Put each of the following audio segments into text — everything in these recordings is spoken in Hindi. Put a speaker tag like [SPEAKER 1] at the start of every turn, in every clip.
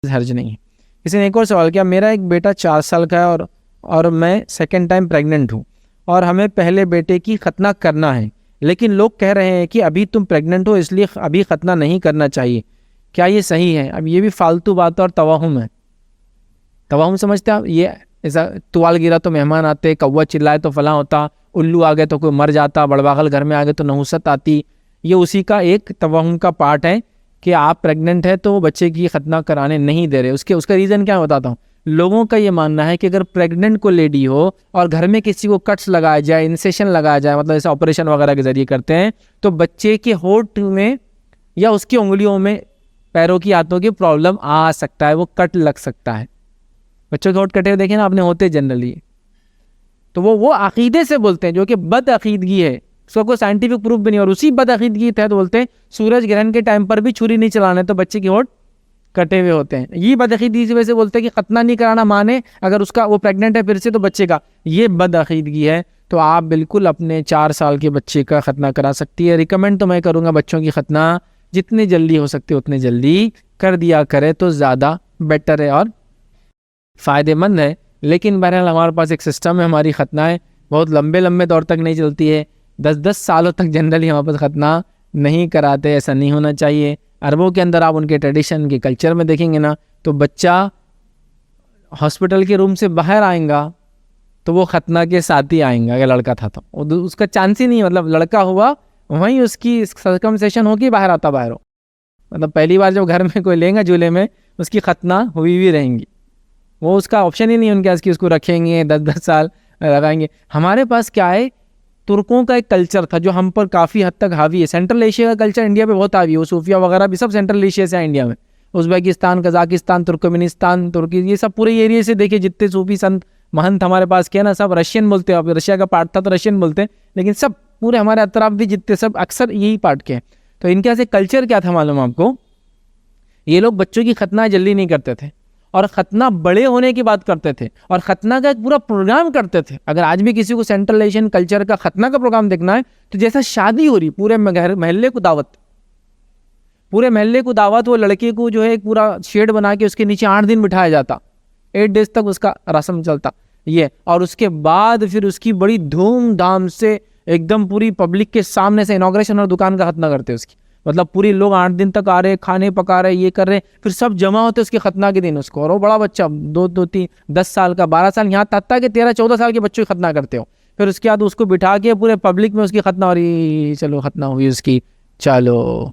[SPEAKER 1] हर्ज नहीं है। किसी ने एक और सवाल किया, मेरा एक बेटा 4 साल का है और मैं सेकेंड टाइम प्रेग्नेंट हूँ और हमें पहले बेटे की खतना करना है, लेकिन लोग कह रहे हैं कि अभी तुम प्रेग्नेंट हो इसलिए अभी खतना नहीं करना चाहिए, क्या ये सही है? अब ये भी फालतू बात और तवाहुम है। तवाहुम समझते हैं आप? ये ऐसा तुआल गिरा तो मेहमान आते, कौवा चिल्लाए तो फलां होता, उल्लू आ गए तो कोई मर जाता, बड़बागल घर में आ गए तो नहुसत आती। ये उसी का एक तवाहुम का पार्ट है कि आप प्रेग्नेंट है तो बच्चे की खतना कराने नहीं दे रहे। उसका रीज़न क्या बताता हूँ। लोगों का ये मानना है कि अगर प्रेग्नेंट को लेडी हो और घर में किसी को कट्स लगाया जाए, इंसेशन लगाया जाए, मतलब जैसे ऑपरेशन वगैरह के जरिए करते हैं, तो बच्चे के होठ में या उसकी उंगलियों में, पैरों की हाथों की प्रॉब्लम आ सकता है, वो कट लग सकता है। बच्चों के होठ कटे हुए देखे ना आपने, होते जनरली। तो वो अकीदे से बोलते हैं, जो कि बद अकीदगी है, उसका कोई साइंटिफिक प्रूफ भी नहीं। और उसी बद अकीदगी के तहत बोलते हैं सूरज ग्रहण के टाइम पर भी छुरी नहीं चलाना, तो बच्चे के होठ कटे हुए होते हैं। ये बद अकीदगी की वजह से बोलते हैं कि खतना नहीं कराना माने अगर उसका वो प्रेग्नेंट है फिर से तो बच्चे का, ये बद अकीदगी है। तो आप बिल्कुल अपने 4 साल के बच्चे का खतना करा सकती है। रिकमेंड तो मैं करूँगा बच्चों की खतना जितनी जल्दी हो सकती है उतनी जल्दी कर दिया करे तो ज़्यादा बेटर है और फ़ायदेमंद है। लेकिन बहरहाल हमारे पास एक सिस्टम है, हमारी खतनाएँ बहुत लंबे लंबे दौर तक नहीं चलती है, 10-10 सालों तक जनरली हमारे पास खतना नहीं कराते। ऐसा नहीं होना चाहिए। अरबों के अंदर आप उनके ट्रेडिशन के कल्चर में देखेंगे ना, तो बच्चा हॉस्पिटल के रूम से बाहर आएगा तो वो खतना के साथ ही आएगा। अगर लड़का था तो उसका चांस ही नहीं, मतलब लड़का हुआ वहीं उसकी सर्कमसेशन होगी, बाहर आता बाहर हो, मतलब पहली बार जब घर में कोई लेगा झूले में उसकी खतना हुई भी रहेंगी। वो उसका ऑप्शन ही नहीं उनके पास कि उसको रखेंगे 10-10 साल लगाएंगे। हमारे पास क्या है, तुर्कों का एक कल्चर था जो हम पर काफ़ी हद तक हावी है। सेंट्रल एशिया का कल्चर इंडिया पे बहुत हावी है। वो सूफिया वगैरह भी सब सेंट्रल एशिया से है इंडिया में। उज़्बेकिस्तान, कजाकिस्तान, तुर्कमेनिस्तान, तुर्की, ये सब पूरे एरिया से देखिए जितने सूफी संत महंत हमारे पास क्या ना, सब रशियन बोलते हैं। अब रशिया का पार्ट था तो रशियन बोलते हैं, लेकिन सब पूरे हमारे अतराफ भी जितने सब अक्सर यही पार्ट के हैं। तो इनके यहाँ से कल्चर क्या था मालूम आपको, ये लोग बच्चों की खतना जल्दी नहीं करते थे और खतना बड़े होने की बात करते थे और खतना का एक पूरा प्रोग्राम करते थे। अगर आज भी किसी को सेंट्रल एशियन कल्चर का खतना का प्रोग्राम देखना है तो जैसा शादी हो रही, पूरे महल्ले को दावत, पूरे महल्ले को दावत, वो लड़के को जो है एक पूरा शेड बना के उसके नीचे 8 दिन बिठाया जाता, 8 डेज तक उसका रस्म चलता ये। और उसके बाद फिर उसकी बड़ी धूमधाम से एकदम पूरी पब्लिक के सामने से इनॉग्रेशन और दुकान का खतना करते उसकी, मतलब पूरी लोग 8 दिन तक आ रहे, खाने पका रहे, ये कर रहे, फिर सब जमा होते उसके खतना के दिन उसको। और वो बड़ा बच्चा 2-3 10 साल का, 12 साल, यहाँ तक कि 13-14 साल के बच्चों की खतना करते हो। फिर उसके बाद उसको बिठा के पूरे पब्लिक में उसकी खतना हो रही, चलो खतना हुई उसकी, चलो,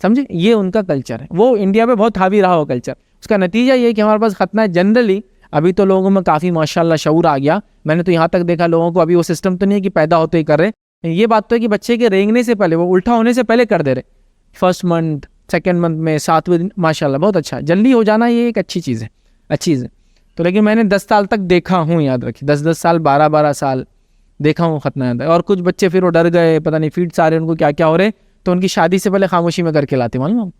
[SPEAKER 1] समझे? ये उनका कल्चर है। वो इंडिया में बहुत हावी रहा वो कल्चर। उसका नतीजा ये कि हमारे पास खतना जनरली, अभी तो लोगों में काफ़ी माशाल्लाह शऊर आ गया। मैंने तो यहाँ तक देखा लोगों को, अभी वो सिस्टम तो नहीं है कि पैदा होते ही कर रहे। ये बात तो है कि बच्चे के रेंगने से पहले, वो उल्टा होने से पहले कर दे रहे, 1st मंथ 2nd मंथ में 7वें दिन, माशाल्लाह बहुत अच्छा। जल्दी हो जाना ये एक अच्छी चीज़ है, अच्छी चीज़ है। तो लेकिन मैंने 10 साल तक देखा हूँ, याद रखिए 10-10 साल, 12-12 साल देखा हूँ खतना याद है। और कुछ बच्चे फिर वो डर गए, पता नहीं फीड्स आ रहे उनको, क्या क्या हो रहे, तो उनकी शादी से पहले खामोशी में करके लाते। मालूम,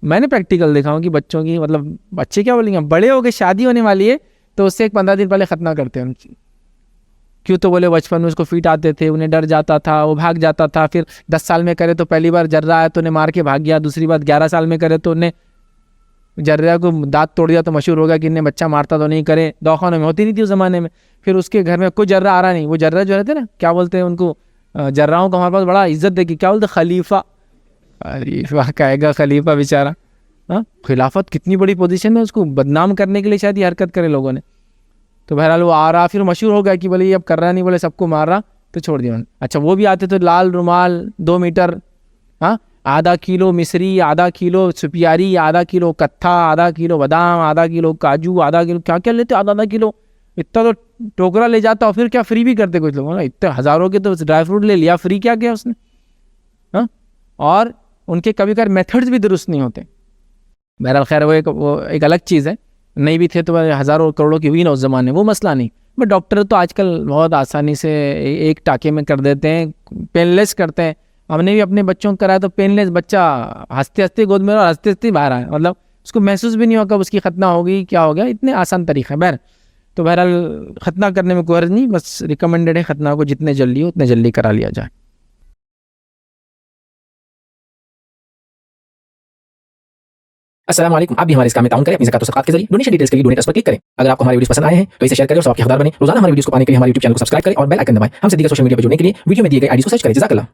[SPEAKER 1] मैंने प्रैक्टिकल देखा हूँ कि बच्चों की, मतलब बच्चे क्या बोलेंगे, बड़े हो गए, शादी होने वाली है, तो उससे एक 15 दिन पहले खतना करते हैं उनकी। क्यों? तो बोले बचपन में उसको फीट आते थे, उन्हें डर जाता था, वो भाग जाता था। फिर 10 साल में करे तो पहली बार जर्रा आया तो उन्हें मार के भाग गया, दूसरी बार 11 साल में करे तो उन्हें जर्रा को दांत तोड़ दिया, तो मशहूर हो गया कि इन्हें बच्चा मारता तो नहीं करे। दवाखानों में होती नहीं थी उस ज़माने में। फिर उसके घर में कोई जर्रा आ रहा नहीं, वो जर्रा जो रहते ना, क्या बोलते हैं उनको, जर्राओं को हमारे पास बड़ा इज्जत देगी, क्या बोलते, खलीफा। खलीफा कहेगा, खलीफा बेचारा, हाँ, खिलाफत कितनी बड़ी पोजीशन है, उसको बदनाम करने के लिए शायद ये हरकत करे लोगों ने। तो बहरहाल वो आ रहा, फिर मशहूर हो गया कि बोले ये अब कर रहा नहीं, बोले सबको मार रहा, तो छोड़ दिया। अच्छा, वो भी आते तो लाल रुमाल 2 मीटर, हाँ, आधा किलो मिश्री, आधा किलो सुपियारी, आधा किलो कत्था, आधा किलो बादाम, आधा किलो काजू, आधा किलो क्या क्या लेते, आधा किलो, इतना तो टोकरा ले जाता। और फिर क्या फ्री भी करते कुछ लोग, इतने हज़ारों के तो ड्राई फ्रूट ले लिया, फ्री क्या किया उसने, हाँ। और उनके कभी कभी मेथड्स भी दुरुस्त नहीं होते। बहरहाल खैर वो एक अलग चीज़ है। नहीं भी थे तो हज़ारों करोड़ों की हुई ना उस ज़माने, वो मसला नहीं। बट डॉक्टर तो आजकल बहुत आसानी से एक टाँके में कर देते हैं, पेनलेस करते हैं। हमने भी अपने बच्चों को कराया तो पेनलेस, बच्चा हंसते हंसते गोद में और हंसते हंसते बाहर आया, मतलब उसको महसूस भी नहीं होगा कब उसकी खतना होगी, क्या हो गया, इतने आसान तरीका है। तो बहरहाल खतना करने में कोई हर्ज नहीं, बस रिकमेंडेड है खतना को जितने जल्दी हो उतने जल्दी करा लिया जाए।
[SPEAKER 2] अस्सलाम वालेकुम। आप भी हमारे इस काम में ताउन करें अपनी ज़कात और सदक़ात के जरिए। डोनेशन डिटेल्स के लिए डोनेट पर क्लिक करें। अगर आपको हमारे वीडियोस पसंद आए हैं तो इसे शेयर करें और सबके हकदार बने। रोजाना हमारे वीडियोस को पाने के लिए हमारे यूट्यूब चैनल को सब्सक्राइब करें और बेल आइकन दबाएं। हमसे दीगर सोशल मीडिया पर जुड़ने के लिए वीडियो में दिए गए आईडी को सर्च करें। जज़ाकल्लाह।